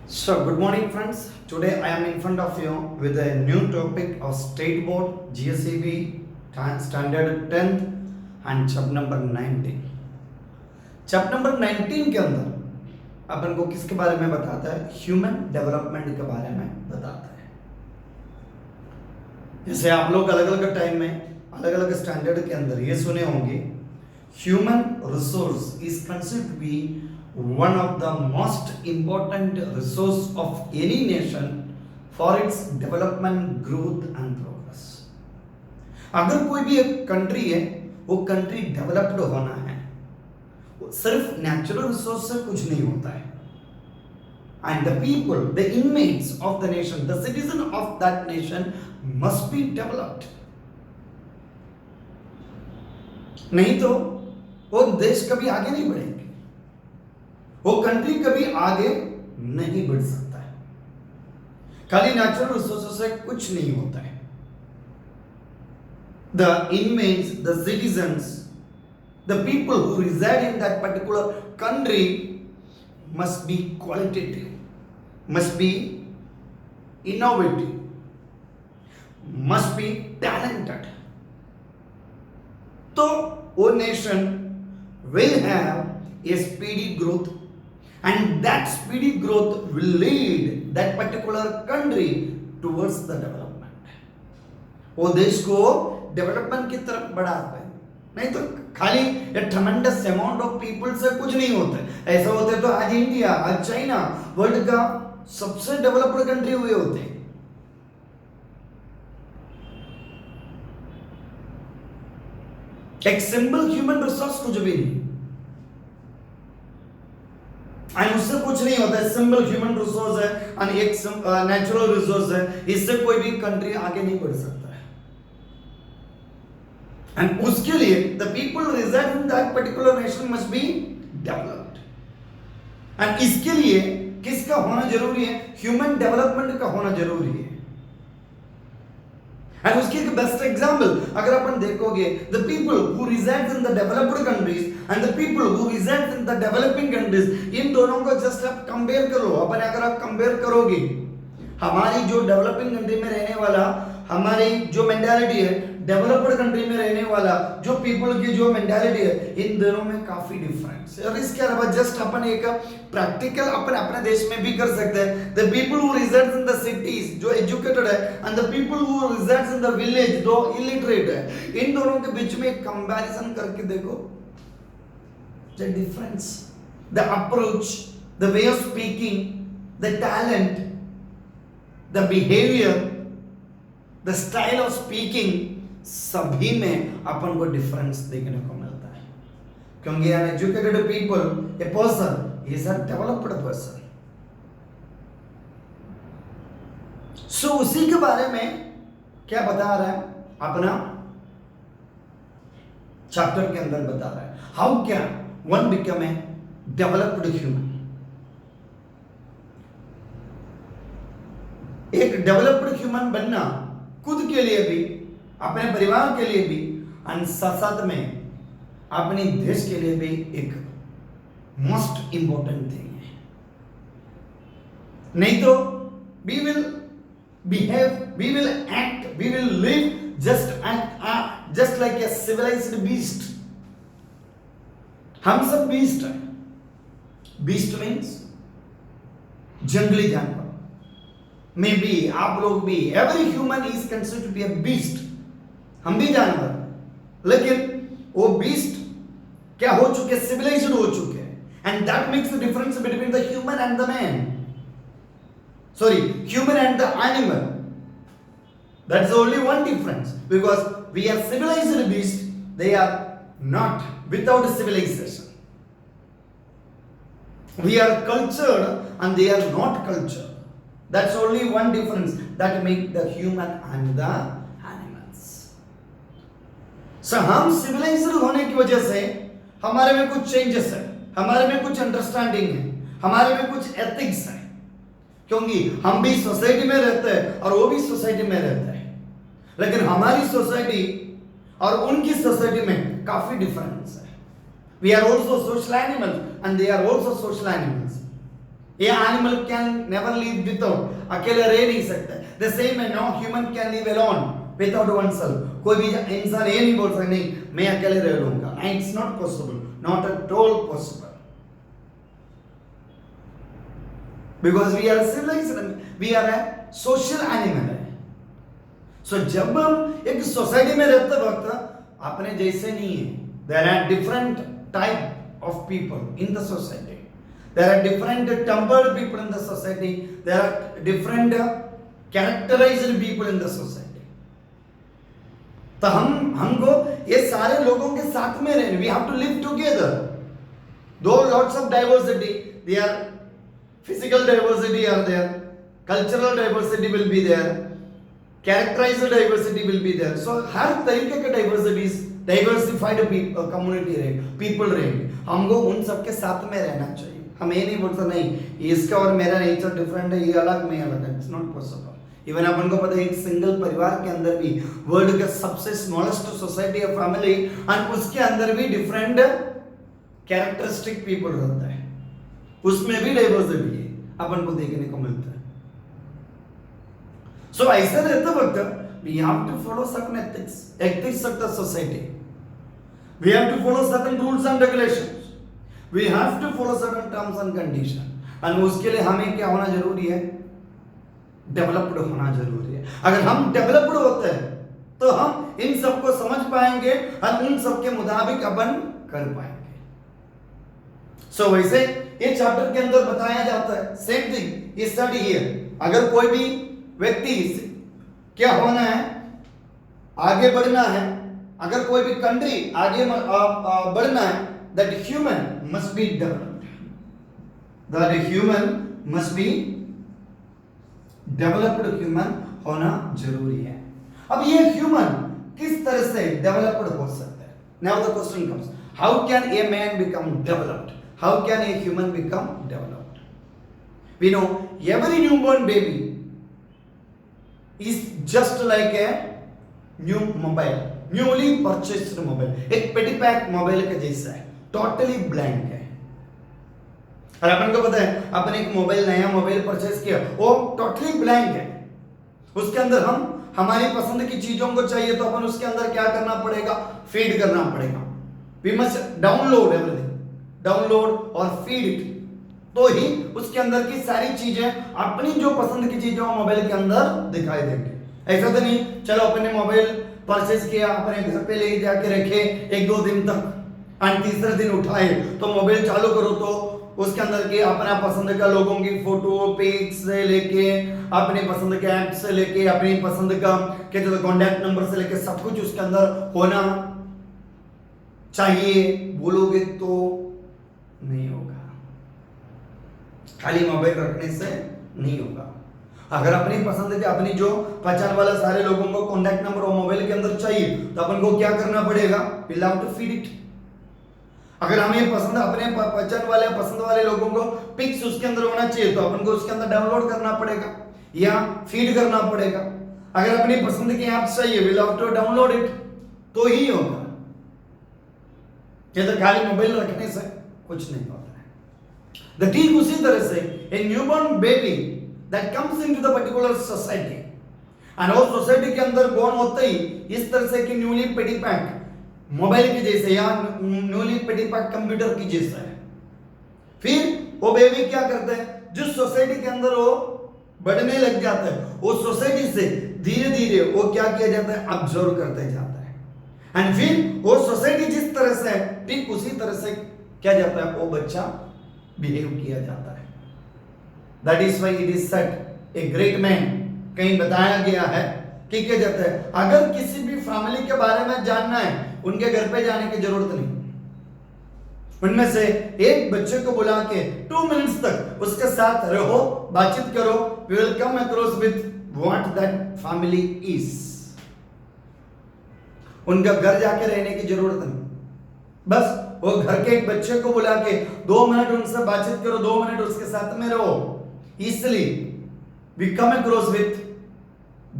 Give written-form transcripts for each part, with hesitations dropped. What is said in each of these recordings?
So, good morning, friends. Today I am in front of you with a new topic of State Board GSEB Standard 10th and chapter number 19. Chapter number 19 के अंदर अपन को किसके बारे में बताता है? Human development के बारे में बताता है। जैसे आप लोग अलग अलग टाइम में अलग अलग स्टैंडर्ड के अंदर ये सुने होंगे, human resource is considered to be one of the most important resource of any nation for its development, growth and progress. अगर कोई भी एक कंट्री है, वो कंट्री डेवलप्ड होना है, सिर्फ नेचुरल रिसोर्स से कुछ नहीं होता है. And the people, the inmates of the nation, the citizen of that nation must be developed. नहीं तो वो देश कभी आगे नहीं बढ़ेंगे, वो कंट्री कभी आगे नहीं बढ़ सकता है. खाली नेचुरल रिसोर्सेस से कुछ नहीं होता है. The inmates, the citizens, the people who reside in that particular country must be qualitative, must be innovative, must be talented. तो वो nation will have a speedy growth, and that speedy growth will lead that particular country towards the development. वो देश को development की तरफ बढ़ाता है. नहीं तो खाली a tremendous amount of people से कुछ नहीं होता है. ऐसा होते तो आज इंडिया, आज चाइना वर्ल्ड का सबसे डेवलप्ड कंट्री हुए होते हैं. एक सिंपल ह्यूमन रिसोर्स कुछ भी नहीं, और उससे कुछ नहीं होता है. सिंपल ह्यूमन रिसोर्स है और एक नेचुरल रिसोर्स है, इससे कोई भी कंट्री आगे नहीं बढ़ सकता है. एंड उसके लिए the people resided in that particular nation must be developed. And इसके लिए किसका होना जरूरी है? ह्यूमन डेवलपमेंट का होना जरूरी है. एंड उसकी एक बेस्ट एग्जांपल अगर अपन देखोगे, the people who resides in the developed countries and the people who resides in the developing countries, इन दोनों को जस्ट आप कंपेयर करो. अपन अगर आप कंपेयर करोगे, हमारी जो डेवलपिंग कंट्री में रहने वाला, हमारी जो मेंटालिटी है, डेवलप्ड कंट्री में रहने वाला जो पीपल की जो मेंटालिटी है, इन दोनों में काफी डिफरेंस है. और इसके अलावा जस्ट अपन एक प्रैक्टिकल अपन अपने देश में भी कर सकते हैं. The people who resides in the cities जो एजुकेटेड है, and the people who resides in the village जो इलिटरेट है, इन दोनों के बीच में कंपैरिजन करके देखो the difference, the approach, the way of speaking, the talent, the behaviour, the style of speaking, सभी में अपन को डिफरेंस देखने को मिलता है. क्योंकि an educated people, a person is a developed person. So उसी के बारे में क्या बता रहा है अपना चैप्टर के अंदर बता रहा है. How can one become a developed human. एक डेवलप्ड ह्यूमन बनना खुद के लिए भी, अपने परिवार के लिए भी, और साथ में अपने देश के लिए भी एक मोस्ट इंपॉर्टेंट थिंग है. नहीं तो we will behave, we will act, we will live just like a civilised beast. हम सब बीस्ट हैं. बीस्ट मीन्स जंगली जानवर. मे बी आप लोग भी, every human is considered to be a beast. हम भी जानवर, लेकिन वो बीस्ट क्या हो चुके? सिविलाइज्ड हो चुके हैं. And that makes the difference between the human and the man, sorry human and the animal. That's only one difference, because we are civilised beast, they are not without civilisation. We are cultured and they are not cultured. That's only one difference that make the human and the animals. So हम civilized होने की वजह से हमारे में कुछ changes है, हमारे में कुछ understanding है, हमारे में कुछ ethics है. क्योंकि हम भी सोसाइटी में रहते हैं और वो भी सोसाइटी में रहते हैं, लेकिन हमारी सोसाइटी और उनकी सोसाइटी में काफी डिफरेंस है. We are also social animals and they are also social animals. ये animal can never live without, अकेले रह नहीं सकता। द सेम है, no human can live alone without oneself। कोई भी इंसान ये नहीं बोल सकता नहीं मैं अकेले रह लूंगा, it's not possible, not at all possible, because we are civilised, we are a social animal है। सो जब हम एक सोसाइटी में रहते वक्त अपने जैसे नहीं है, there are different type of people in the society, there are different tempered people in the society, there are different characterized people in the society. तो हमको ये सारे लोगों के साथ में रहने, we have to live together, though lots of diversity, they are physical diversity are there, cultural diversity will be there, characterized diversity will be there, so हर तरीके के diversities, diversified community रहे, people रहे, हमको उन सबके साथ में रहना चाहिए। हम ये नहीं बोलते नहीं इसका और मेरा नेचर डिफरेंट है, ये अलग मैं अलग है, इट्स नॉट पॉसिबल। इवन अपन को पता है एक सिंगल परिवार के अंदर भी वर्ल्ड का सबसे स्मॉलेस्ट सोसाइटी है फैमिली, एंड उसके अंदर भी डिफरेंट कैरेक्टरिस्टिक पीपल रहता है, उसमें भी डाइवर्सिटी है अपन को देखने को मिलता है। सो ऐसे रहते वक्त we have to follow certain ethics of the society, we have to follow certain rules and regulations, we have to follow certain terms and condition, and उसके लिए हमें क्या होना जरूरी है, डेवलप्ड होना जरूरी है। अगर हम डेवलप्ड होते हैं तो हम इन सबको समझ पाएंगे और उन सबके मुताबिक अपन कर पाएंगे। सो वैसे ये चैप्टर के अंदर बताया जाता है सेम थिंग, ये स्टडी हियर, अगर कोई भी व्यक्ति क्या होना है, आगे बढ़ना है, अगर कोई भी कंट्री आगे बढ़ना है, that human must be developed, that human must be developed, human होना जरूरी है। अब ये ह्यूमन किस तरह से डेवलप्ड हो सकता है? Now the question comes, how can a man become developed? How can a human become developed? We know every newborn baby is just like a new mobile, newly purchased mobile, एक पेटी pack mobile के जैसा है, totally blank है। और अपन को पता है अपन एक मोबाइल, नया मोबाइल परचेस किया, वो टोटली ब्लैंक है, उसके अंदर हम हमारी पसंद की चीजों को चाहिए तो अपन उसके अंदर क्या करना पड़ेगा, फीड करना पड़ेगा, we must download everything, download और फीड इट, तो ही उसके अंदर की सारी चीजें अपनी जो पसंद की चीजें मोबाइल के अंदर दिखाई देंगे। ऐसा तो नहीं चलो अपने मोबाइल परचेज किया, अपने घर पे ले जाके रखे 1-2 दिन तक, और तीसरे दिन उठाए तो मोबाइल चालू करो तो उसके अंदर के अपना पसंद का लोगों की फोटो पिक्स से लेके, अपने पसंद के ऐप से लेके, अपनी पसंद का कहते कॉन्टैक्ट नंबर से लेके सब कुछ उसके अंदर होना चाहिए, बोलोगे तो नहीं होगा, खाली मोबाइल रखने से नहीं होगा। अगर अपनी पसंद के अपनी जो पहचान वाला सारे लोगों को कॉन्टैक्ट नंबर और मोबाइल के अंदर चाहिए तो अपन को क्या करना पड़ेगा, we'll have to feed it। अगर हमें पसंद अपने पहचान वाले पसंद वाले लोगों को पिक्स उसके अंदर होना चाहिए तो अपन को उसके अंदर डाउनलोड करना पड़ेगा या फीड करना पड़ेगा। अगर अपनी पसंद के ऐप चाहिए we'll have to download it, तो ही होगा, ये तो खाली मोबाइल रखने से कुछ नहीं होता है। द ठीक उसी तरह से a newborn baby that comes into the particular society, and वो सोसाइटी के अंदर बोर्न होते ही इस तरह से कि न्यूली पेटी पैक मोबाइल के जैसे या न्यूली पेटी पैक कंप्यूटर की जैसा है। फिर वो बेबी क्या करता है, जिस सोसाइटी के अंदर वो बढ़ने लग जाता है, वो सोसाइटी से धीरे धीरे वो क्या किया जाता है, ऑब्जर्व करते जाता है, एंड फिर वो सोसाइटी जिस तरह से है ठीक उसी तरह से क्या जाता है, वो बच्चा बिहेव किया जाता है। That is why it is said a great man, कहीं बताया गया है कि क्या जाता है, अगर किसी भी फैमिली के बारे में जानना है उनके घर पे जाने की जरूरत नहीं, उनमें से एक बच्चे को बुला के 2 मिनट्स तक उसके साथ रहो, बातचीत करो, we will come across with what that family is. उनका घर जाके रहने की जरूरत नहीं, बस वो घर के एक बच्चे को बुला के 2 मिनट उनसे बातचीत करो, 2 मिनट उसके साथ में रहो, इसलिए we come across with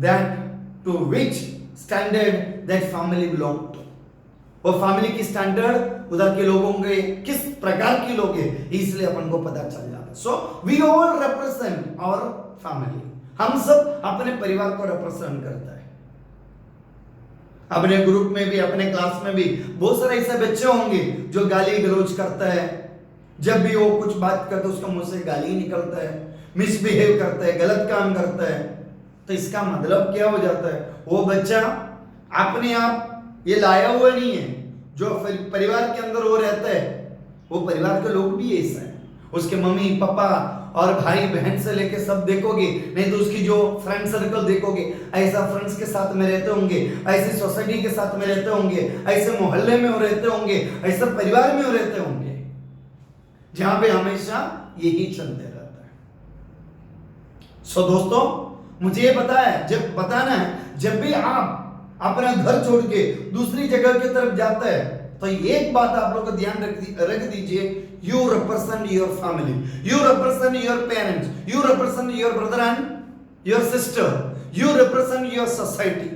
that to which standard that family belong to. वो फैमिली की स्टैंडर्ड, उधर के लोगों के किस प्रकार के लोग हैं, इसलिए अपन को पता चल जाता है. So we all represent our family. हम सब अपने परिवार को रिप्रेजेंट करता है. अपने ग्रुप में भी, अपने क्लास में भी बहुत सारे ऐसे बच्चे होंगे जो गाली गलौज करता है. जब भी वो कुछ बात करते उसका मुंह से गाली निकलता है, मिसबिहेव करता है, गलत काम करता है. तो इसका मतलब क्या हो जाता है, वो बच्चा अपने आप ये लाया हुआ नहीं है. जो परिवार के अंदर वो रहता है, वो परिवार के लोग भी ऐसा है. उसके मम्मी पापा और भाई बहन से लेके सब देखोगे, नहीं तो उसकी जो फ्रेंड सर्कल देखोगे, ऐसा फ्रेंड्स के साथ में रहते होंगे, ऐसी सोसाइटी के साथ में रहते होंगे, ऐसे मोहल्ले में वो रहते होंगे, ऐसे परिवार में वो रहते होंगे जहां पे हमेशा यही चलते रहता है. सो दोस्तों, मुझे ये बताना है, जब भी आप अपना घर छोड़ के दूसरी जगह की तरफ जाता है, तो एक बात आप लोग को ध्यान रख दीजिए, you represent your family, you represent your parents, you represent your brother and your sister, you represent your society.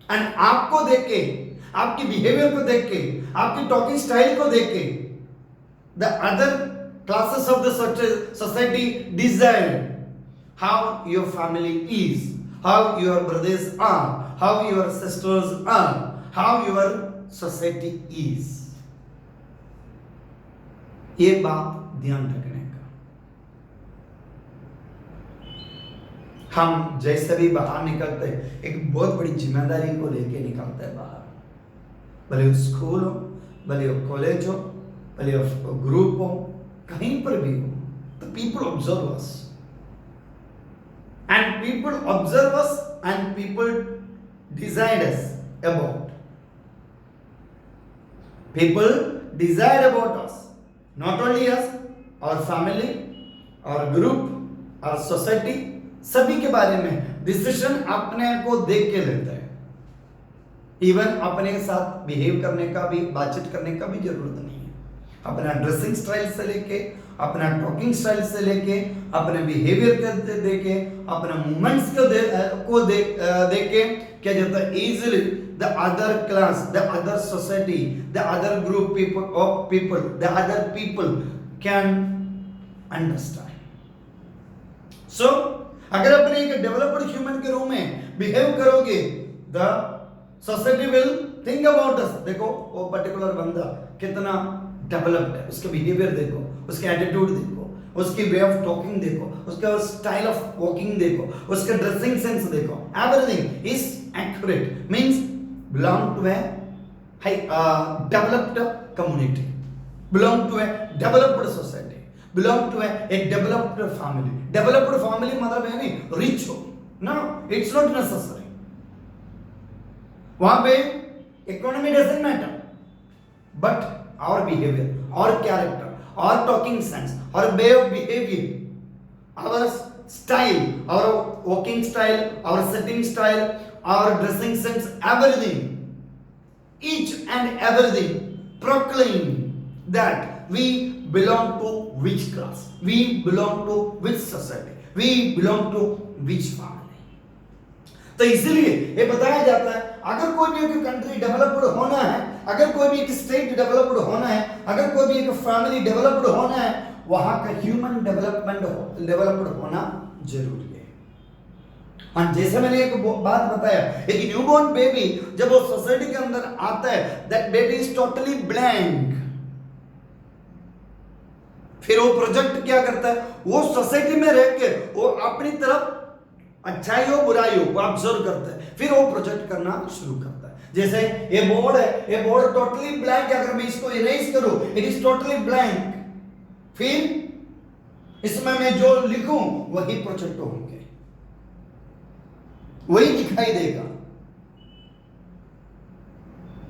And आपको देख के, आपकी बिहेवियर को देख के, आपकी टॉकिंग स्टाइल को देख के, the other classes of the society desire how your family is, how your brothers are, how your sisters are, how your society is. ये बात ध्यान रखने का. हम जैसे भी बाहर निकलते हैं, एक बहुत बड़ी जिम्मेदारी को लेके निकलते हैं बाहर. भले वो स्कूल हो, भले वो कॉलेज हो, भले वो ग्रुप हो, कहीं पर भी हो, तो people observe us. And people observe us and people decide us about. People decide about us. Not only us, our family, our group, our society, सभी के बारे में डिसीजन अपने को देख के लेता है. इवन अपने के साथ बिहेव करने का भी, बातचीत करने का भी जरूरत नहीं है. अपना ड्रेसिंग स्टाइल से लेके, अपना टॉकिंग स्टाइल से लेके, अपने बिहेवियर को देके, अपने मूवमेंट्स को देके क्या जाता है, easily the other class, the other society, the other group of people, the other people can understand. So अगर अपने एक डेवलप्ड ह्यूमन के रूप में बिहेव करोगे, the society will think about us. देखो वो पर्टिकुलर बंदा कितना डेवलप्ड है, उसका बिहेवियर देखो, उसके एटीट्यूड देखो, उसकी वे ऑफ टॉकिंग देखो, उसका स्टाइल ऑफ वॉकिंग देखो, उसका ड्रेसिंग सेंस देखो. Everything is accurate, means belong to a developed community, belong to a developed society, belong to a developed family. Developed family मतलब है नहीं रिच हो, नो, इट्स नॉट नेसेसरी. वहां पे economy doesn't matter, but our behavior, our character, our talking sense, our way of behavior, our style, our walking style, our sitting style, our dressing sense, everything, each and everything proclaim that we belong to which class, we belong to which society, we belong to which family. तो इसीलिए ये बताया जाता है, अगर कोई भी एक कंट्री डेवलप्ड होना है, अगर कोई भी एक स्टेट डेवलप्ड होना है, अगर कोई भी एक फैमिली डेवलप्ड होना है, वहां का ह्यूमन डेवलप्ड होना जरूरी है. और जैसे मैंने एक बात बताया, एक न्यूबॉर्न बेबी जब वो सोसाइटी के अंदर आता है, that baby is totally blank. फिर वो प्रोजेक्ट क्या करता है, वो सोसाइटी में रह के वो अपनी तरफ अच्छाई हो बुराई हो वो ऑब्जर्व करता है, फिर वो प्रोजेक्ट करना शुरू करता है. जैसे ये बोर्ड है, ये बोर्ड टोटली ब्लैंक है, अगर मैं इसको इरेज करूं, इट इज टोटली ब्लैंक. फिर इसमें मैं जो लिखूं वही प्रोजेक्ट होंगे, वही दिखाई देगा.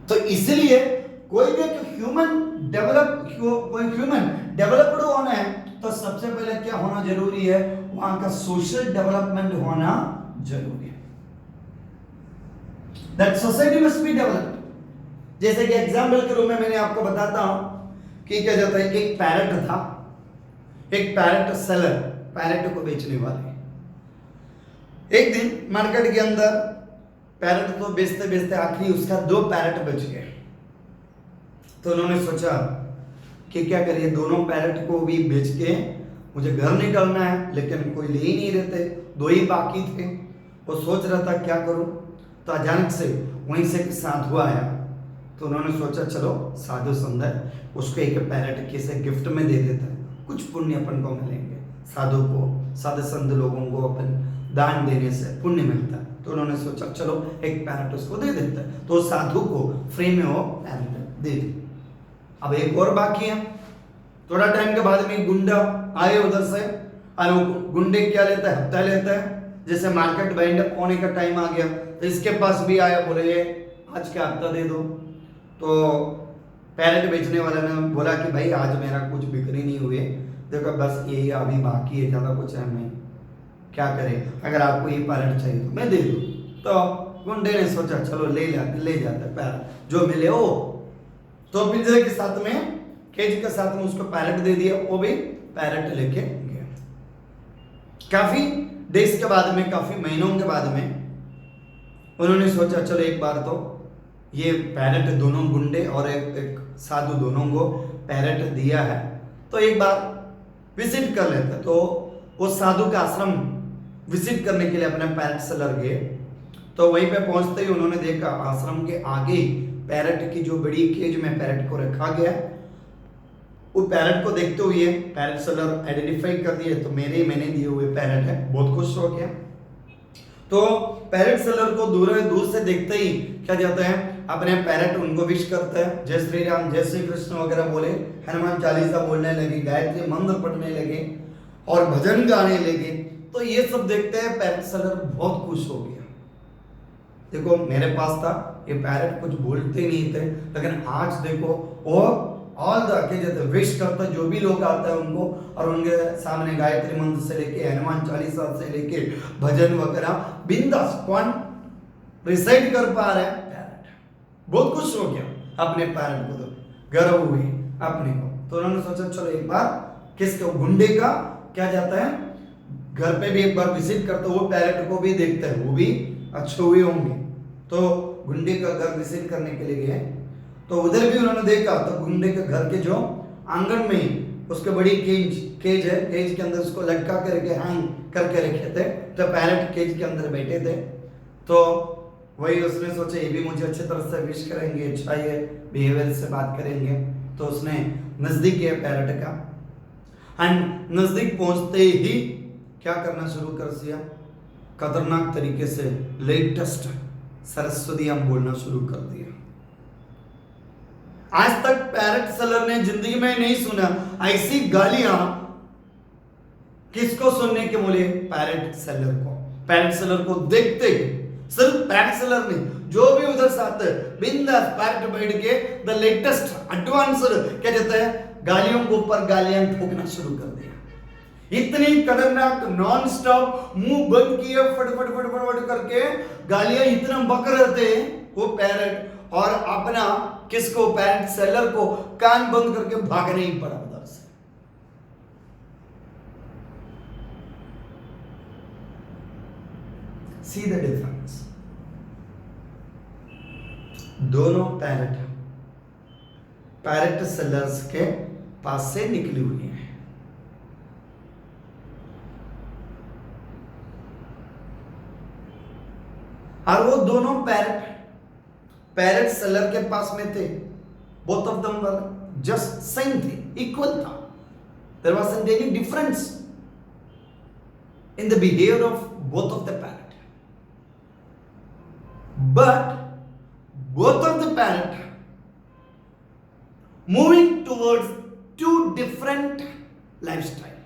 तो इसलिए कोई भी ह्यूमन डेवलप्ड होना है, तो सबसे पहले क्या होना जरूरी है, वहां का सोशल डेवलपमेंट होना जरूरी है. That society must be developed. जैसे कि एग्जांपल के रूप में मैंने आपको बताता हूं कि क्या जाता है, एक पैरेट था, एक पैरेट सेलर, पैरेट को बेचने वाले. एक दिन मार्केट के अंदर पैरेट को बेचते बेचते आखिरी उसका 2 पैरेट बच गए. तो उन्होंने सोचा कि क्या करिए, दोनों पैरेट को भी बेच के मुझे घर निकलना है, लेकिन कोई ले ही नहीं रहे थे, दो ही बाकी थे। वो सोच रहा था क्या करूं, तो अचानक से वहीं से एक साधु आया। तो उन्होंने सोचा चलो साधु सुंदर, उसको एक पैरेट किसे गिफ्ट में दे देता है, कुछ पुण्य अपन को मिलेंगे, साधु को, साधु संत लोगों को अपन दान देने से पुण्य मिलता है। तो उन्होंने सोचा चलो एक पैरेट उसको दे देता है। तो साधु को फ्री में वो पैरेट दे दी। अब एक और बाकी है। थोड़ा टाइम के बाद में गुंडा आए उधर से, और वो गुंडे क्या लेता है, हफ्ता लेता है। जैसे मार्केट बैंड होने का टाइम आ गया तो इसके पास भी आया, बोले ये आज का हफ्ता दे दो। तो पैरेट बेचने वाले ने बोला कि भाई आज मेरा कुछ बिक्री नहीं हुई, देखो बस यही अभी बाकी है, ज़्यादा कुछ है नहीं, क्या करें, अगर आपको ये पैरेट चाहिए तो मैं दे दूँ। तो गुंडे ने सोचा चलो ले जाते पैरेट, जो मिले वो। तो पिंजरे के साथ में, केज के साथ में उसको पैरेट दे दिया, वो भी पैरेट लेके गया। काफी डेज के बाद में, काफी महीनों के बाद में उन्होंने सोचा चलो एक बार तो ये पैरेट, दोनों गुंडे और एक साधु दोनों को पैरेट दिया है, तो एक बार विजिट कर लेते। तो वो साधु का आश्रम विजिट करने के लिए अपने पैरेट सेलर गए। तो वहीं पे पहुंचते ही उन्होंने देखा आश्रम के आगे पैरेट की जो बड़ी केज में पैरेट को रखा गया। वो पैरेट को देखते हुए पैरेट सेलर आइडेंटिफाई कर दिए, तो मैंने दिए हुए पैरेट है, बहुत खुश हो गया। तो पैरेट सेलर को दूर से देखते ही क्या जाता है, अपने पैरेट उनको विश करता है, जय श्री राम, जय श्री कृष्ण वगैरह बोले, हनुमान चालीसा बोलने लगे, गायत्री मंत्र पढ़ने लगे और भजन गाने लगे। तो ये सब देखते हैं पैरेट सेलर बहुत खुश हो गया। देखो मेरे पास था ये पैरेट, कुछ बोलते नहीं थे, लेकिन आज देखो वो ऑल द के विश करता है, जो भी लोग आता है उनको, और उनके सामने गायत्री मंत्र से लेके हनुमान चालीसा से लेके भजन वगैरह बिंदास कौन रिसाइट कर पा रहा है। पैरेट बहुत खुश हो गया अपने पैरेट को, तो गर्व हुई अपने को। तो उन्होंने सोचा चलो एक बार किसके, गुंडे का क्या जाता है, घर पे भी एक बार विजिट करते, वो पैरेट को भी देखते हैं, वो भी अच्छे हुए होंगे। तो गुंडे का घर विजिट करने के लिए गए। तो उधर भी उन्होंने देखा, तो गुंडे के घर के जो आंगन में उसके बड़ी केज है, केज के अंदर उसको लटका करके हैंग करके रखे थे। तो पैरेट केज के अंदर बैठे थे। तो वही उसने सोचा ये भी मुझे अच्छी तरह से विश करेंगे, अच्छा ये बिहेवियर से बात करेंगे। तो उसने नजदीक गया पैरेट का, एंड नजदीक पहुंचते ही क्या करना शुरू कर दिया, खतरनाक तरीके से लेटेस्ट सरस्वती हम बोलना शुरू कर दिया। आज तक पैरेट सेलर ने जिंदगी में नहीं सुना ऐसी गालियां। किसको सुनने के बोले, पैरेट सेलर को। पैरेट सेलर को देखते ही सिर्फ पैरेट सेलर ने, जो भी उधर से आते बिंदास पैरेट बैठ के द लेटेस्ट एडवांस्ड क्या कहते हैं, गालियों के ऊपर गालियां ठोकना शुरू कर दिया। इतनी खतरनाक नॉन स्टॉप, मुंह बंद किए फटफट फटफट करके गालियां इतना बक रहे थे वो पैरेट, और अपना किसको, पैरेट सेलर को कान बंद करके भागने ही पड़ा उधर से। See the difference. दोनों पैरेट सेलर्स के पास से निकली हुई हैं। और वो दोनों पैरेट सेलर के पास में थे। Both of them were just same थे, इक्वल था। There wasn't any difference in the behaviour of both of the parent, but both of the parrot moving towards two different lifestyle.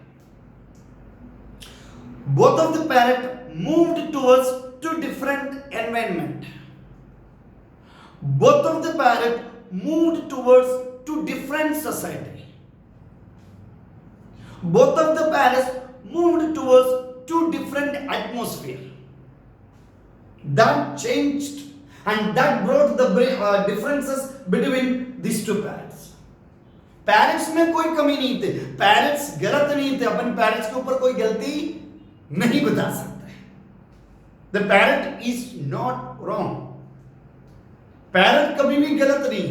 Both of the parrot moved towards two different environment. Both of the parrot moved towards two different society. Both of the parrots moved towards two different atmosphere. That changed and that brought the differences between these two parrots. Parents में कोई कमी नहीं थे, parents गलत नहीं थे, अपन parents के ऊपर कोई गलती नहीं बता सकते। The parent is not wrong, parent कभी भी गलत नहीं।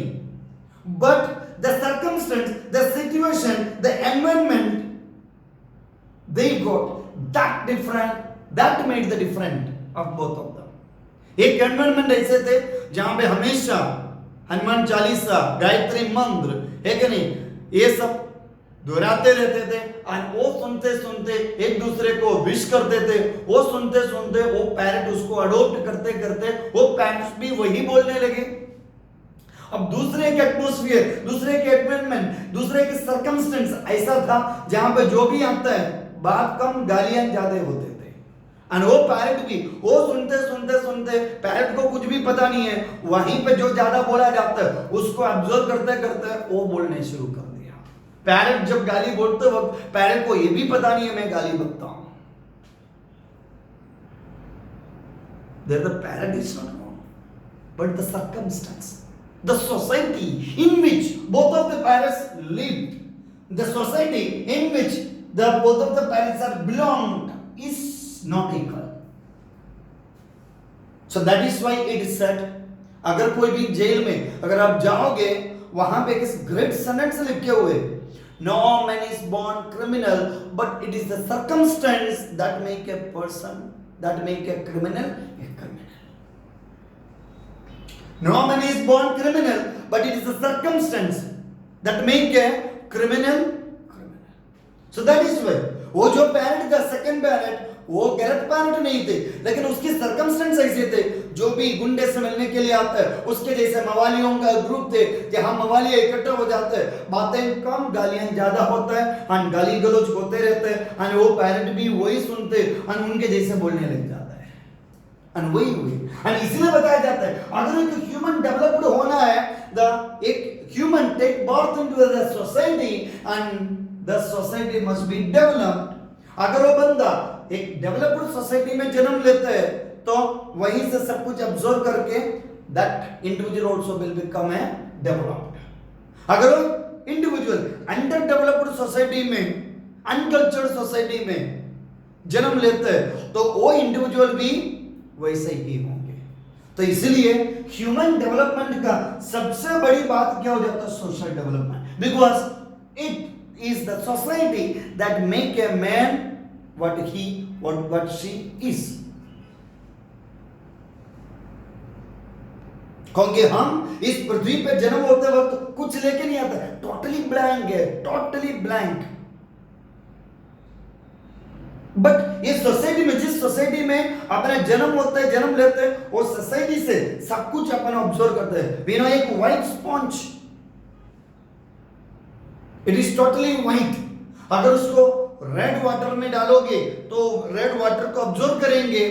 but the circumstance, the situation, the environment they got that different, that made the different of both of them. एक एनवायरमेंट ऐसे थे जहां पे हमेशा हनुमान चालीसा, गायत्री मंत्र, है कि नहीं, ये सब दोहराते रहते थे और वो सुनते सुनते एक दूसरे को विश करते थे, वो सुनते सुनते वो पैरेंट उसको अडॉप्ट करते करते वो पैरेंट्स भी वही बोलने लगे। अब दूसरे के एटमॉस्फेयर, दूसरे के एनवायरनमेंट, दूसरे के सर्कमस्टेंस ऐसा था जहां पे जो भी आता है बात कम गालियां ज्यादा होते थे। और वो पैरेंट भी वो सुनते सुनते सुनते पैरेंट को कुछ भी पता नहीं है, वहीं पे जो ज्यादा बोला जाता है उसको ऑब्जर्व करते करते वो बोलने शुरू कर दिया। पैरेंट जब गाली बोलते वक्त पैरेंट को ये भी पता नहीं है मैं गाली बकता हूं। There the parent is not wrong, but the circumstance, the society in which both of the parents lived, the society in which the both of the parents are belonged is not equal. So that is why it is said, अगर कोई भी jail में अगर आप जाओगे वहां पे किस ग्रेट सेंटेंस लिखे हुए, no man is born criminal but it is the circumstance that make a person, that make a criminal a criminal. No man is born criminal but it is the circumstance that make a criminal criminal. So that is why वो जो parent का second parent वो गलत parent नहीं थे, लेकिन उसके circumstance ऐसे थे, जो भी गुंडे से मिलने के लिए आता है उसके जैसे मवालियों का ग्रुप थे जहां मवाली इकट्ठा हो जाते हैं, बातें कम गालियां ज्यादा होता है और गाली गलौज होते रहते हैं और वो पैरेंट भी वही सुनते और उनके जैसे बोलने लग जाता है और वही और इसलिए बताया जाता है अगर एक ह्यूमन डेवलप्ड होना है, द एक human take birth into the society and the society must be developed. अगर वो बंदा एक डेवलप्ड सोसाइटी में जन्म लेता है तो वहीं से सब कुछ ऑब्जर्व करके that individual also will become a developed. अगर वो इंडिविजुअल अंडर डेवलप्ड सोसाइटी में, अनकल्चर्ड सोसाइटी में जन्म लेता है तो वो इंडिविजुअल भी वैसे ही होंगे। तो इसलिए ह्यूमन डेवलपमेंट का सबसे बड़ी बात क्या हो जाता है, social development, because it is the society that make a man what she is। क्योंकि हम इस पृथ्वी पे जन्म होते वक्त कुछ लेके नहीं आता, टोटली ब्लैंक है, टोटली ब्लैंक। बट इस सोसाइटी में, जिस सोसाइटी में अपने जन्म होते हैं, जन्म लेते हैं, वो सोसाइटी से सब कुछ अपन ऑब्जर्व करते हैं। वी नो एक white sponge, it is totally white, अगर उसको रेड वाटर में डालोगे तो रेड वाटर को ऑब्जर्व करेंगे,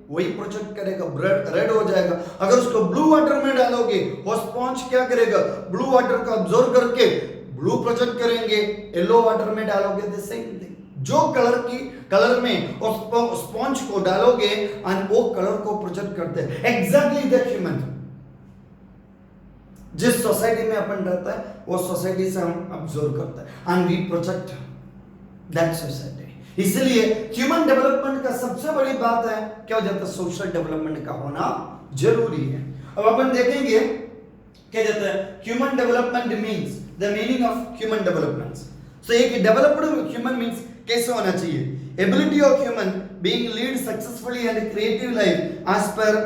वही प्रोजेक्ट करेगा, रेड हो जाएगा। अगर उसको ब्लू वाटर में डालोगे वो स्पॉन्ज क्या करेगा, ब्लू वाटर को ऑब्जर्व करके ब्लू प्रोजेक्ट करेंगे। येलो वाटर में डालोगे द सेम थिंग, जो कलर में उस स्पॉन्ज को डालोगे और वो कलर को प्रोजेक्ट करते हैं। एग्जैक्टली द ह्यूमन, जिस सोसाइटी में अपन रहता है वो सोसाइटी से हम ऑब्जर्व करते हैं and we project that society. इसलिए ह्यूमन डेवलपमेंट का सबसे बड़ी बात है क्या हो जाता है, सोशल डेवलपमेंट का होना जरूरी है। अब अपन देखेंगे क्या जाता है human development means, the meaning of human development. So एक डेवलप्ड ह्यूमन मींस कैसे होना चाहिए, ability of human being lead successfully and creative life as per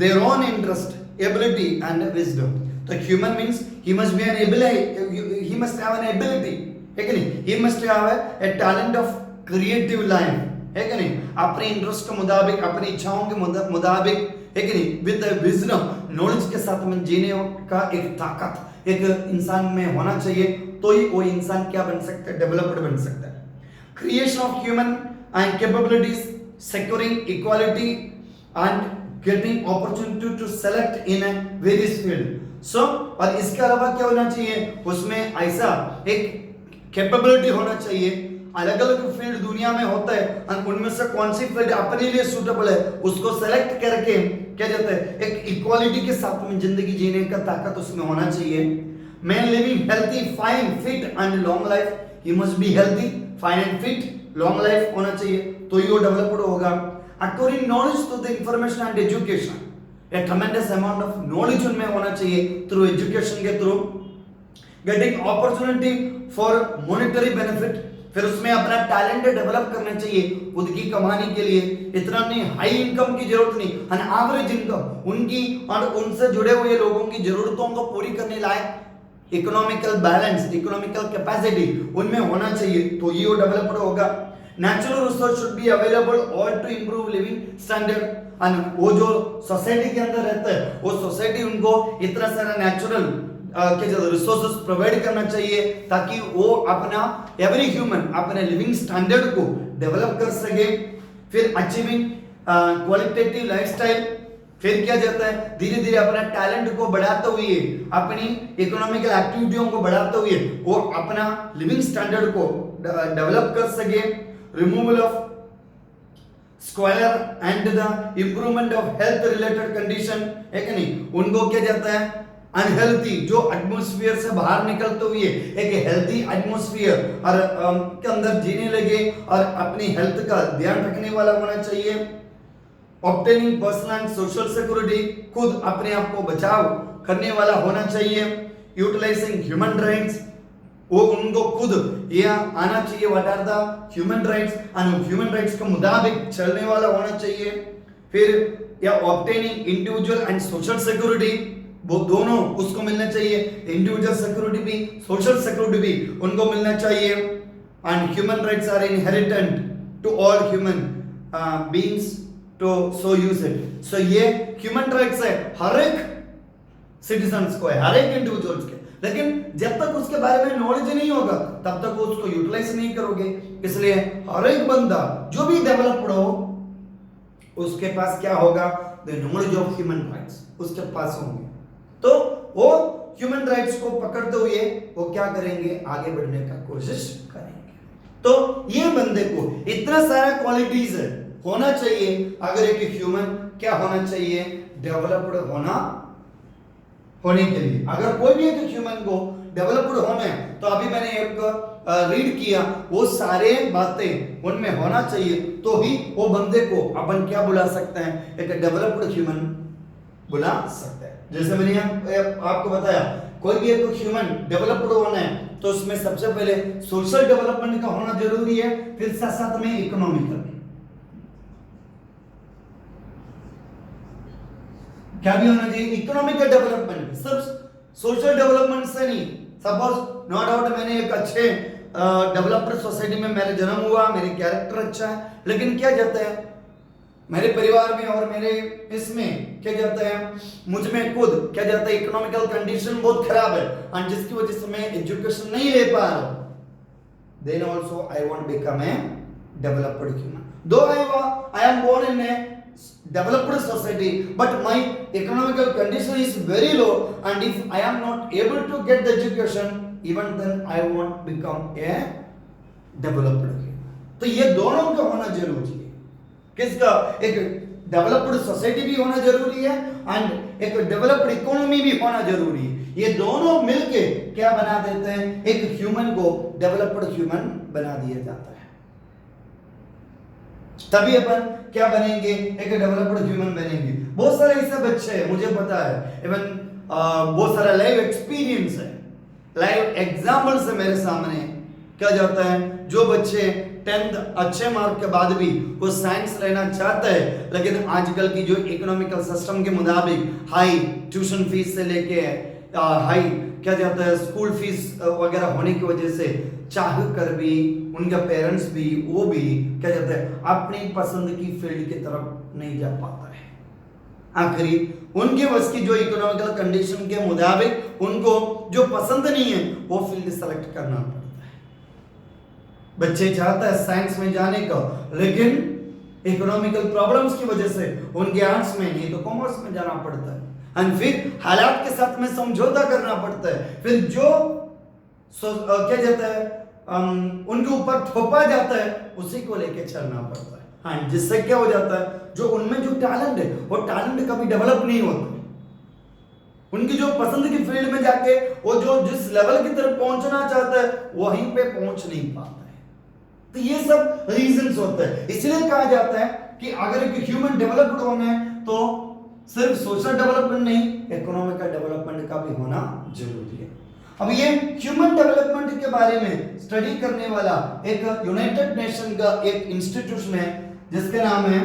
their own interest, ability and wisdom. तो human means he must be an ability, he must have an ability, है कि नहीं, he must have a talent of creative life, है कि नहीं, अपने interest के मुताबिक, अपनी इच्छाओं के मुताबिक, है कि नहीं, विद द विजडम, नॉलेज के साथ में जीने का एक ताकत एक इंसान में होना चाहिए, तो ही वो इंसान क्या बन सकता है, डेवलप्ड बन सकता है। Creation of human and capabilities, securing equality and getting opportunity to select in a various field। So और इसके अलावा क्या होना चाहिए, उसमें ऐसा एक कैपेबिलिटी होना चाहिए, अलग अलग फील्ड दुनिया में होता है और उनमें से कौन सी फील्ड अपने लिए सूटेबल है उसको सेलेक्ट करके क्या जाता है एक इक्वालिटी के साथ में जिंदगी जीने का ताकत उसमें होना चाहिए। Man living healthy fine fit and long life, he must be healthy fine and fit long life होना चाहिए तो ही वो डेवलप्ड होगा। Acquiring knowledge to the information and education, a tremendous amount of knowledge उनमें होना चाहिए थ्रू एजुकेशन के through. Getting opportunity for monetary benefit, फिर उसमें अपना टैलेंट डेवलप करना चाहिए खुद की कमाने के लिए। इतना नहीं, हाई इनकम की जरूरत नहीं, एन एवरेज इनकम उनकी और उनसे जुड़े हुए लोगों की जरूरतों को पूरी करने लायक इकोनॉमिकल बैलेंस, इकोनॉमिकल कैपेसिटी उनमें होना चाहिए, तो ये डेवलप्ड होगा। Natural resource should be available all to improve living standard, and वो जो सोसाइटी के अंदर रहता है वो सोसाइटी उनको इतना सारा नेचुरल रिसोर्सेस प्रोवाइड करना चाहिए ताकि वो अपना एवरी ह्यूमन अपने लिविंग स्टैंडर्ड को डेवलप कर सके। फिर अचीविंग क्वालिटेटिव लाइफस्टाइल, फिर क्या जाता है धीरे धीरे अपना टैलेंट को बढ़ाते हुए, अपनी इकोनॉमिकल एक्टिविटियों को बढ़ाते हुए वो अपना लिविंग स्टैंडर्ड को डेवलप कर सके। Removal of square and the improvement of health related condition है कि नहीं, उनको क्या जाता है अनहेल्थी जो एटमॉस्फेयर से बाहर निकलते हुए एक हेल्थी एटमॉस्फेयर और के अंदर जीने लगे और अपनी हेल्थ का ध्यान रखने वाला होना चाहिए। Obtaining personal and social security, खुद अपने आप को बचाव करने वाला होना चाहिए। यूटिलाइजिंग ह्यूमन राइट्स, वो उनको खुद ये आना चाहिए what are the human rights and human rights के मुताबिक चलने वाला होना चाहिए। फिर या obtaining individual and social security, वो दोनों उसको मिलना चाहिए, इंडिविजुअल सिक्योरिटी भी सोशल सिक्योरिटी भी उनको मिलना चाहिए। And human rights are inherent to all human beings to so use it. So ये ह्यूमन राइट्स है हर एक सिटीजन्स को है, हर एक इंडिविजुअल्स के, लेकिन जब तक उसके बारे में नॉलेज नहीं होगा तब तक उसको यूटिलाइज नहीं करोगे। इसलिए हर एक बंदा जो भी डेवलप्ड हो उसके पास क्या होगा, the knowledge of human rights उसके पास होंगे, तो वो ह्यूमन राइट्स को पकड़ते हुए वो क्या करेंगे, आगे बढ़ने का कोशिश करेंगे। तो ये बंदे को इतना सारा क्वालिटीज है होना चाहिए अगर एक ह्यूमन क्या होना चाहिए, डेवलप्ड होने के लिए। अगर कोई भी एक ह्यूमन को डेवलप्ड होना है तो अभी मैंने एक रीड किया वो सारे बातें उनमें होना चाहिए, तो ही वो बंदे को अपन क्या बुला सकते हैं, एक डेवलप्ड ह्यूमन बुला सकते हैं। जैसे मैंने आपको बताया कोई भी एक ह्यूमन डेवलप्ड होना है तो उसमें सबसे पहले सोशल डेवलपमेंट का होना जरूरी है, फिर साथ साथ में इकोनॉमिकल क्या भी होना चाहिए, इकोनॉमिकल डेवलपमेंट, सिर्फ सोशल डेवलपमेंट से नहीं। सपोज नो डाउट मैंने एक अच्छे डेवलप्ड सोसाइटी में मेरा जन्म हुआ, मेरे कैरेक्टर अच्छा है, लेकिन क्या जाता है मेरे परिवार में और मेरे इसमें क्या जाता है मुझ में खुद क्या जाता है इकोनॉमिकल कंडीशन बहुत खराब है और जिसकी वजह से मैं एजुकेशन नहीं ले पा रहा हूं, then also I want become a developed human. Though I am born in a developed society but my economical condition is very low and if I am not able to get the education even then I won't become a developed। तो ये दोनों का होना जरूरी है, किसका, एक developed society भी होना जरूरी है एंड एक डेवलप्ड इकोनॉमी भी होना जरूरी है। ये दोनों मिलके क्या बना देते हैं, एक ह्यूमन को डेवलप्ड ह्यूमन बना दिया जाता है। तभी अपन क्या बनेंगे, एक डेवलप्ड ह्यूमन बनेंगे। बहुत सारे ऐसे बच्चे हैं मुझे पता है, इवन बहुत सारा लाइव एक्सपीरियंस है, लाइव एग्जाम्पल्स है मेरे सामने। क्या जाता है जो बच्चे 10th अच्छे मार्क के बाद भी वो साइंस लेना चाहता है, लेकिन आजकल की जो इकोनॉमिकल सिस्टम के मुताबिक हाई ट्यूशन फीस से लेके हाई क्या जाता है स्कूल फीस वगैरह होने की वजह से चाह कर भी उनका पेरेंट्स भी वो भी क्या जाता है अपनी पसंद की फील्ड की तरफ नहीं जा पाता है। आखिरी उनके बस की जो इकोनॉमिकल कंडीशन के मुताबिक उनको जो पसंद नहीं है वो फील्ड सेलेक्ट करना पड़ता है। बच्चे चाहता है साइंस में जाने का, लेकिन इकोनॉमिकल प्रॉब्लम्स की वजह से उनके आर्ट्स में नहीं तो कॉमर्स में जाना पड़ता है एंड फिर हालात के साथ में समझौता करना पड़ता है। फिर जो क्या जाता है उनके ऊपर थोपा जाता है उसी को लेके चलना पड़ता है। हाँ, जिससे क्या हो जाता है जो उनमें जो टैलेंट है वो टैलेंट कभी डेवलप नहीं होता, उनकी जो पसंद की फील्ड में जाके वो जो जिस लेवल की तरफ पहुंचना चाहता है वहीं पे पहुंच नहीं पाता है। तो ये सब रीजंस होते हैं, इसलिए कहा जाता है कि अगर एक ह्यूमन डेवलप्ड होना है तो सिर्फ सोशल डेवलपमेंट नहीं इकोनॉमिकल डेवलपमेंट का भी होना जरूरी है। अब ये ह्यूमन डेवलपमेंट के बारे में स्टडी करने वाला एक यूनाइटेड नेशन का एक इंस्टीट्यूशन है जिसका नाम है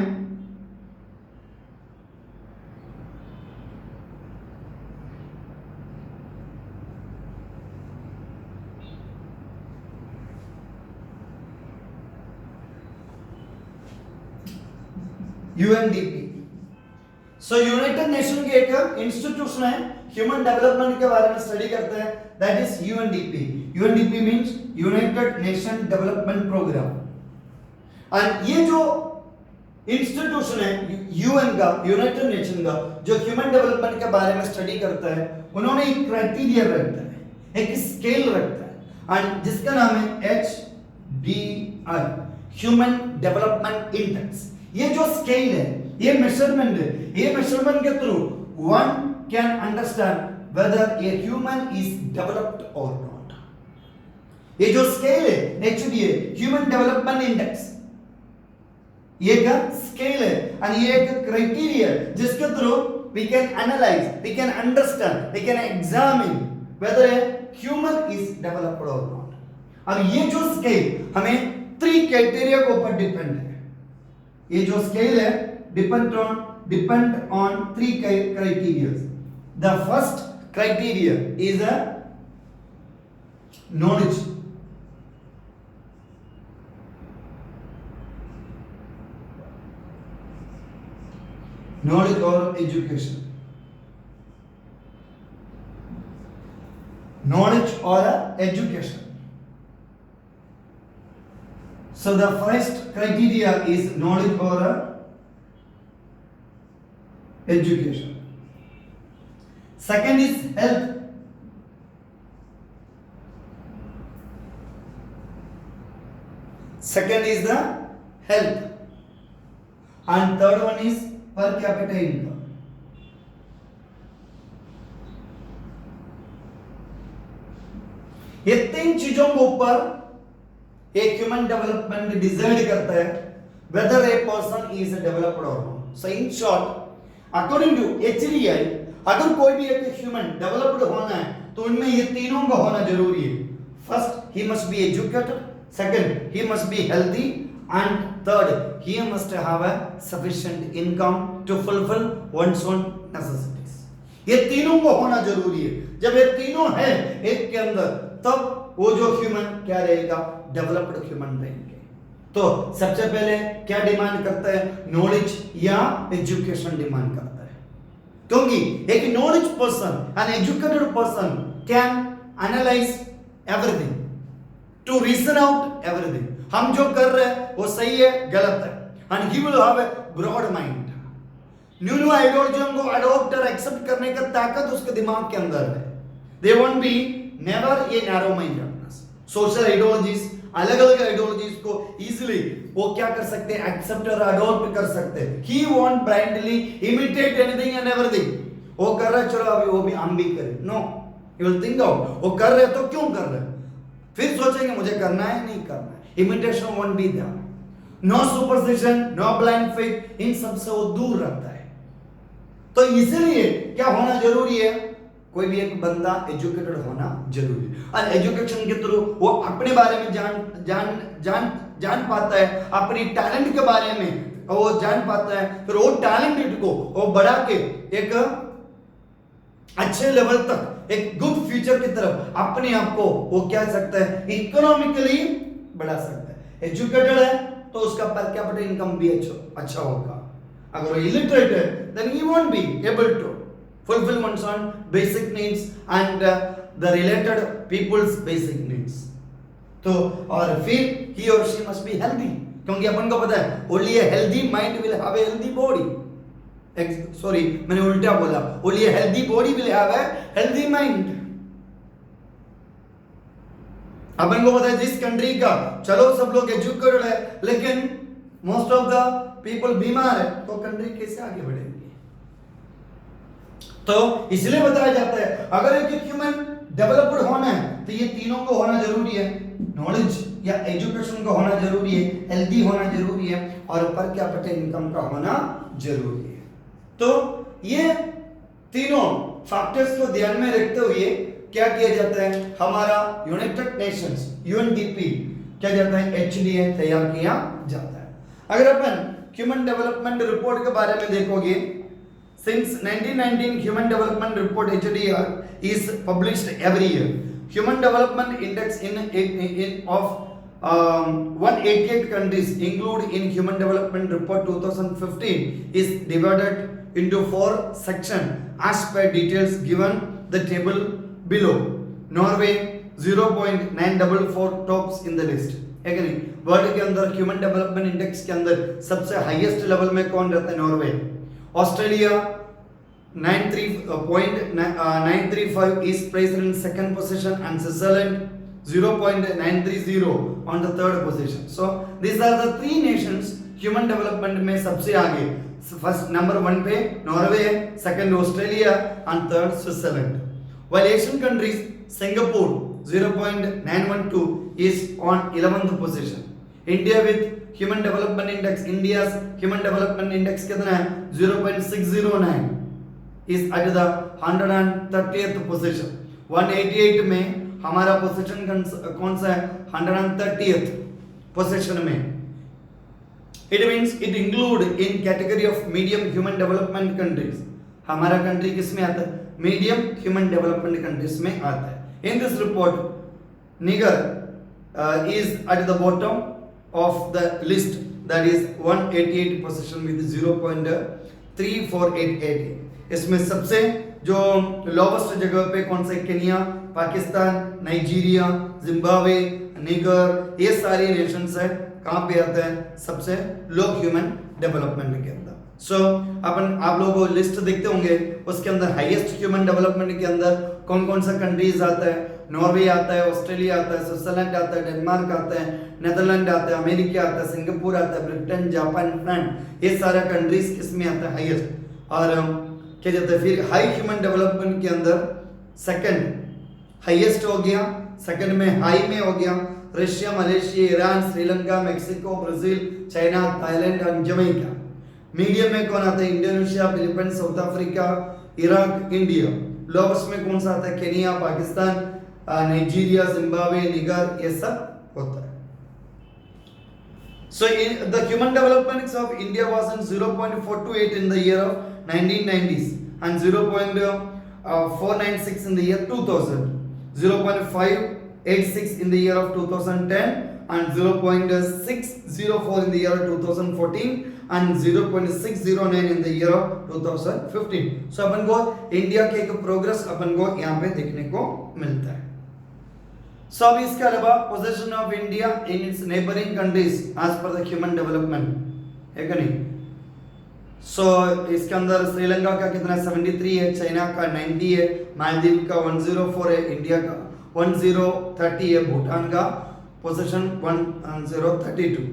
यूएनडीपी। सो यूनाइटेड नेशन के एक इंस्टीट्यूशन है ह्यूमन डेवलपमेंट के बारे में स्टडी करता है, that is UNDP. UNDP means United Nation Development Programme. और ये जो इंस्टीट्यूशन है यूएन का, यूनाइटेड नेशन का, जो ह्यूमन डेवलपमेंट के बारे में स्टडी करता है, उन्होंने एक क्राइटेरिया रखता है, एक स्केल रखता है, और जिसका नाम है HDI, ह्यूमन डेवलपमेंट इंडेक्स। ये जो स्केल है, ये मेजरमेंट है, ये मेजरमेंट के through one can understand whether a human is developed और नॉट। ये जो स्केल है HDI, ह्यूमन डेवलपमेंट इंडेक्स, ये का स्केल है और ये एक क्राइटेरिया जिसके through we can analyse, we can understand, we can examine whether a human is developed और नॉट। और ये जो स्केल हमें 3 क्राइटेरिया के ऊपर डिपेंड है। ये जो स्केल है depend on 3 criteria. The first criteria is a knowledge, knowledge or education, knowledge or education. So the first criteria is knowledge or education. Second is health. Second is the health, and third one is per capita income. ये 3 चीजों के ऊपर एक human development decide करता है whether a person is developed or not. So in short, according to HDI, अगर कोई भी एक ह्यूमन डेवलप्ड होना है तो उनमें ये तीनों का होना जरूरी है। First, he must be educated. Second, he must be healthy. And third, he must have a sufficient income to fulfill one's own necessities. ये तीनों को होना जरूरी है। जब ये तीनों है एक के अंदर, तब वो जो ह्यूमन क्या रहेगा, डेवलप्ड ह्यूमन रहेंगे। तो सबसे पहले क्या डिमांड करता है, नॉलेज या एजुकेशन डिमांड करता है, क्योंकि एक knowledge person, an educated person can analyse everything, to reason out everything. हम जो कर रहे हैं वो सही है गलत है, and he will have a broad mind. New आइडियोलॉजियों को अडॉप्ट और एक्सेप्ट करने का ताकत उसके दिमाग के अंदर है। They won't be never a narrow mindedness. Social ideologies, अलग अलग आइडियोलॉजीज को इजीली वो क्या कर सकते हैं, एक्सेप्ट और अडॉप्ट कर सकते हैं। He won't blindly imitate anything and everything. वो कर रहा है, चलो अभी वो भी हम भी करें। No, he will think out, वो कर रहे तो क्यों कर रहे हैं, फिर सोचेंगे मुझे करना है नहीं करना है। Imitation won't be there. No superstition, no blind faith, इन सब से वो दूर रहता है। तो इसलिए क्या होना जरूरी है, कोई भी एक बंदा एजुकेटेड होना जरूरी है। और एजुकेशन के थ्रू वो अपने बारे में जान पाता है, अपनी टैलेंट के बारे में वो जान पाता है, फिर वो टैलेंट को वो बढ़ा के एक अच्छे लेवल तक, एक गुड फ्यूचर की तरफ अपने आप को वो क्या सकता है, इकोनॉमिकली बढ़ा सकता है। एजुकेटेड है तो उसका पर कैपिटा इनकम भी अच्छा होगा। अगर वो इलिटरेट है then he won't be able to fulfil one's own basic needs and the related people's basic needs. तो और फिर he or she must be healthy, क्योंकि अपन को पता है only a healthy mind will have a healthy body. Sorry, मैंने उल्टा बोला, only a healthy body will have a healthy mind. अपन को पता है जिस कंट्री का, चलो सब लोग एजुकेटेड है लेकिन मोस्ट ऑफ द पीपल बीमार है, तो कंट्री कैसे आगे बढ़ेगी। तो इसलिए बताया जाता है अगर एक ह्यूमन डेवलप्ड होना है तो ये तीनों को होना जरूरी है। नॉलेज या एजुकेशन का होना जरूरी है, हेल्दी होना जरूरी है, और पर कैपिटा इनकम का होना जरूरी है। तो ये तीनों फैक्टर्स को ध्यान में रखते हुए क्या किया जाता है, हमारा यूनाइटेड नेशंस यूएनडीपी क्या जाता है, एचडीए तैयार किया जाता है। अगर अपन ह्यूमन डेवलपमेंट रिपोर्ट के बारे में देखोगे, since 1919 human development report HDR is published every year. Human development index in of 188 countries include in human development report 2015 is divided into 4 sections as per details given the table below. Norway 0.944 tops in the list है कि नहीं। World के अंदर human development index के अंदर सबसे highest level में कौन रहता है, Norway. Australia 935 is placed in second position and Switzerland 0.930 on the third position. So these are the three nations human development में सबसे आगे। फर्स्ट नंबर 1 पे नॉर्वे है, second Australia and third Switzerland. While Asian countries Singapore 0.912 is on 11th position. India with human development index, India's human development index कितना है 0.609 is at the 130th position. 188 में हमारा position कौन सा है, 130th position में। It means it include in category of medium human development countries. हमारा country किस में आता है, मीडियम ह्यूमन डेवलपमेंट कंट्रीज में आता है। In this report, Niger is at the bottom of the list, that is 188 position with 0.3488। इसमें सबसे जो लोवेस्ट जगह पे कौन से, केनिया, पाकिस्तान, नाइजीरिया, जिम्बाब्वे, निगर, ये सारी नेशंस है कहाँ पे आते हैं, सबसे लो ह्यूमन डेवलपमेंट के अंदर। सो आप लोगों को लिस्ट देखते होंगे, उसके अंदर हाईएस्ट ह्यूमन डेवलपमेंट के अंदर कौन कौन सा कंट्रीज आता है, नॉर्वे आता है, ऑस्ट्रेलिया आता है, स्विट्जरलैंड आता है, डेनमार्क आता है, नेदरलैंड आता है, अमेरिका आता है, सिंगापुर आता है, ब्रिटेन, जापान, फ्रांस, ये सारा कंट्रीज किसमें आता है, हाईएस्ट। और क्या कहते हैं, फिर हाई ह्यूमन डेवलपमेंट के अंदर सेकंड हाईएस्ट हो गया, सेकंड में हाई में हो गया Russia, Malaysia, Iran, Sri Lanka, Mexico, Brazil, China, Thailand और जमैका। मीडियम में कौन आता है, Indonesia, Philippines, south Africa, Iraq, India. Lowest में कौन सा आता है, केनिया, पाकिस्तान, नाइजीरिया, जिम्बाब्वे, निगर, ये सब होता है। So the human development of India was in 0.428 in the year of 1990s and 0.496 in the year 2000, 0.586 in the year of 2010 and 0.604 in the year of 2014 and 0.609 in the year of 2015। So अपन को India के एक progress अपन को यहाँ पे देखने को मिलता है। So अब इसके अलावा position of India in its neighbouring countries as per the human development है कि नहीं। सो इसके अंदर श्रीलंका का कितना 73 है, चाइना का 90 है, मालदीव का 104 है, इंडिया का 1030 है, भूटान का पोजीशन 1032,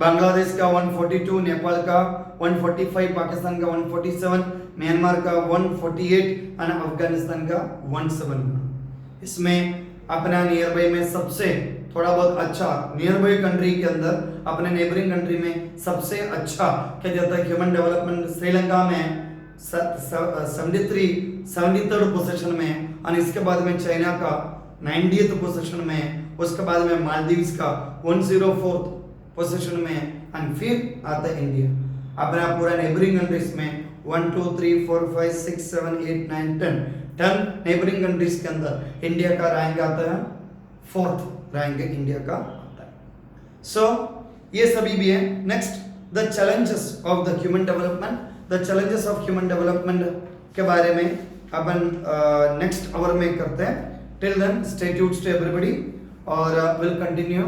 बांग्लादेश का 142, नेपाल का 145, पाकिस्तान का 147, म्यांमार का 148 और अफगानिस्तान का 17। इसमें अपना नियर बाई में सबसे थोड़ा बहुत अच्छा नियर बाई कंट्री के अंदर अपने नेबरिंग कंट्री में सबसे अच्छा क्या जाता है ह्यूमन डेवलपमेंट श्रीलंका में 73rd पोजीशन में, और इसके बाद में चाइना का 90th पोजीशन में, उसके बाद में मालदीव्स का 104th पोजीशन में, एंड फिर आता है इंडिया। अपना पूरा नेबरिंग कंट्रीज में 1 2 3 4 5 6 7 8 9 10 नेबरिंग कंट्रीज के अंदर इंडिया का रैंक आता है 4th रैंक इंडिया का आता है। सो ये सभी भी है। Next the challenges of the human development, the challenges of human development के बारे में अपन नेक्स्ट आवर में करते हैं। Till then stay tuned to everybody और will continue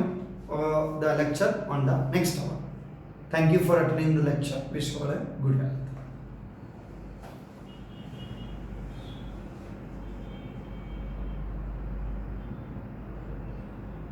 the lecture on the next hour. Thank you for attending the lecture. Wish you all a good health.